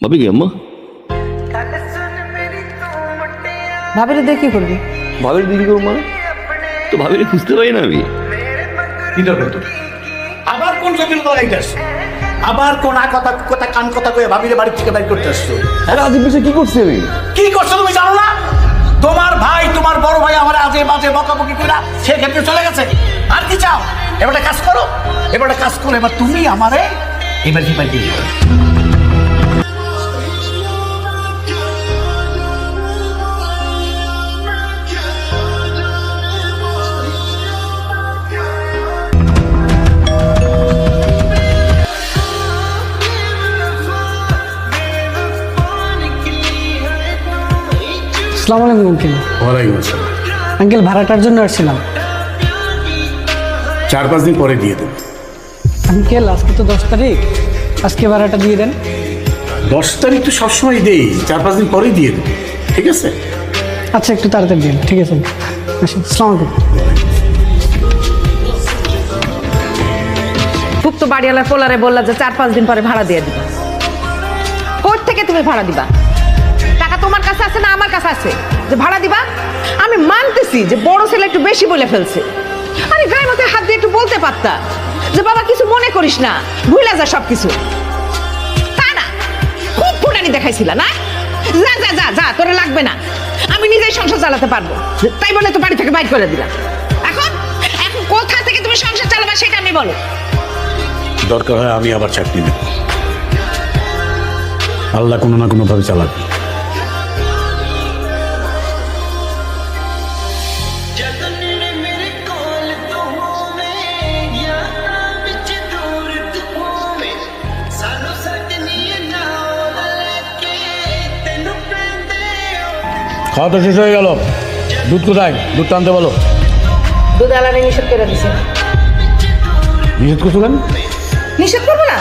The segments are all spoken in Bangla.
ভাবি কি আম্মা? ভাবিরে দিয়ে কি করবি? ভাবির দিদি করবো মানে? তো ভাবিরে খুঁজতে পারি না আমি। কি দরকার তোর? আবার কোন জটিলতা লাগাইতেছ? আবার কোন কথা কথা কান কথা কয়ে ভাবিরে বাড়ি থেকে বাইর করতে আসছো? রাজীব বিষয় কি করছি আমি? কি করছো তুমি জানো না? তোমার ভাই তোমার বড় ভাই আমার আজে বাজে বকাবকি করে সেক্ষেত্রে চলে গেছে। আর কি চাও? এবার একটা কাজ করো, এবার একটা কাজ করো, এবার তুমি আমারে এবার কি পাইতে দিও। আসসালামু আলাইকুম আঙ্কেল। ওয়ালাইকুম আসসালাম। আঙ্কেল ভাড়াটার জন্য আসছিলাম। 4-5 দিন পরে দিয়ে দেবো। আঙ্কেল আজকে তো 10 তারিখ, আজকে ভাড়াটা দিয়ে দেন। 10 তারিখ তো সবসময় দেই, 4-5 দিন পরেই দিয়ে দেবো, ঠিক আছে? আচ্ছা একটু তাড়াতাড়ি দিন, ঠিক আছে? আসুন, আসসালামু আলাইকুম। খুব তো বাড়িওয়ালার পোলারে বললা যে 4-5 দিন পরে ভাড়া দিয়ে দিবা। কোথ থেকে তুমি ভাড়া দিবা? টাকা তোমার কাছে আছে না আমার কাছে আছে যে ভাড়া দিবা? আমি মানতেছি যে বড় ছেলে একটু বেশি বলে ফেলছে। আরে গায়ে মাথায় হাত দিয়ে একটু বলতে পারতা যে বাবা কিছু মনে করিস না, ভুলে যা সব কিছু। তা না, খুব ফুটানি দেখাইছিলা না? যা যা যা যা, তোরে লাগবে না, আমি নিজেই সংসার চালাতে পারবো। তাই বলে তো বাড়ি থেকে বাইর করে দিলাম। এখন এখন কোথা থেকে তুমি সংসার চালাবা সেটা আমি বলো। দরকার হয় আমি আবার চাকরি নেব, আল্লাহ কোনো না কোনো ভাবে চালাবে। খাওয়া তো শেষ হয়ে গেল, দুধ কোথায়? দুধ আনতে বলো। দুধ আলাদা নিষেধ করে দিছে। নিষেধ করছো কেন? নিষেধ করবো না?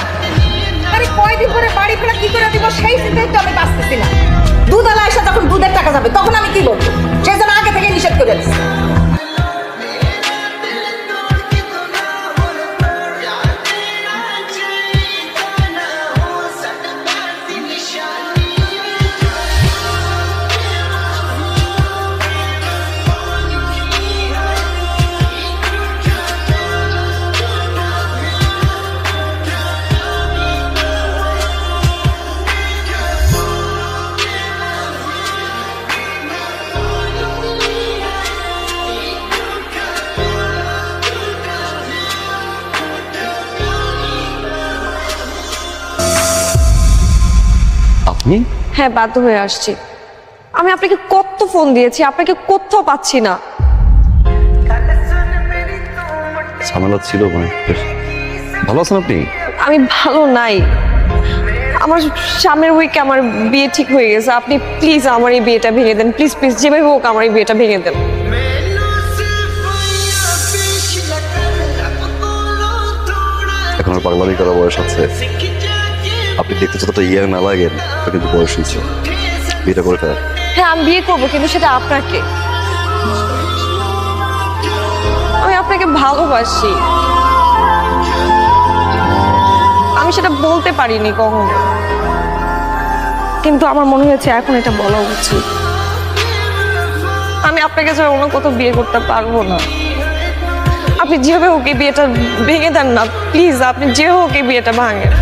আরে কয়দিন পরে বাড়ি ফেরা কি করে দিব সেই চিন্তাই তো আমি বাঁচতেছি না। দুধ আলা এসে যখন দুধের টাকা যাবে তখন আমি কি বলবো? সেই জন্য আগে থেকে নিষেধ করে দিচ্ছে। আপনি? হ্যাঁ, বাধ্য হয়ে আসছি। আমি আপনাকে কত ফোন দিয়েছি, আপনাকে কোথাও পাচ্ছি না। ঝামেলা ছিল মানে। ভালো আছেন আপনি? আমি ভালো নাই। আমার সামনের উইকে আমার বিয়ে ঠিক হয়ে গেছে। আপনি প্লিজ আমার এই বিয়েটা ভেঙে দেন, প্লিজ প্লিজ, যেভাবে হোক আমার এই বিয়েটা ভেঙে দেন। এখন আর পাগলামি করার বয়স আছে? আপনি দেখতে যতটা ইয়ার না লাগেন, তা কিন্তু বয়স হয়েছে। বিয়েটা করে ফেলার। হ্যাঁ, আমি বিয়ে করবো, কিন্তু সেটা আপনাকে। আমি আপনাকে ভালোবাসি, আমি সেটা বলতে পারিনি কখনো, কিন্তু আমার মনে হয়েছে এখন এটা বলা উচিত। আমি আপনাকে ছাড়া অন্য কোথাও বিয়ে করতে পারবো না। আপনি যেভাবে হোক এই বিয়েটা ভেঙে দেন না প্লিজ, আপনি যে হোক এই বিয়েটা ভাঙেন।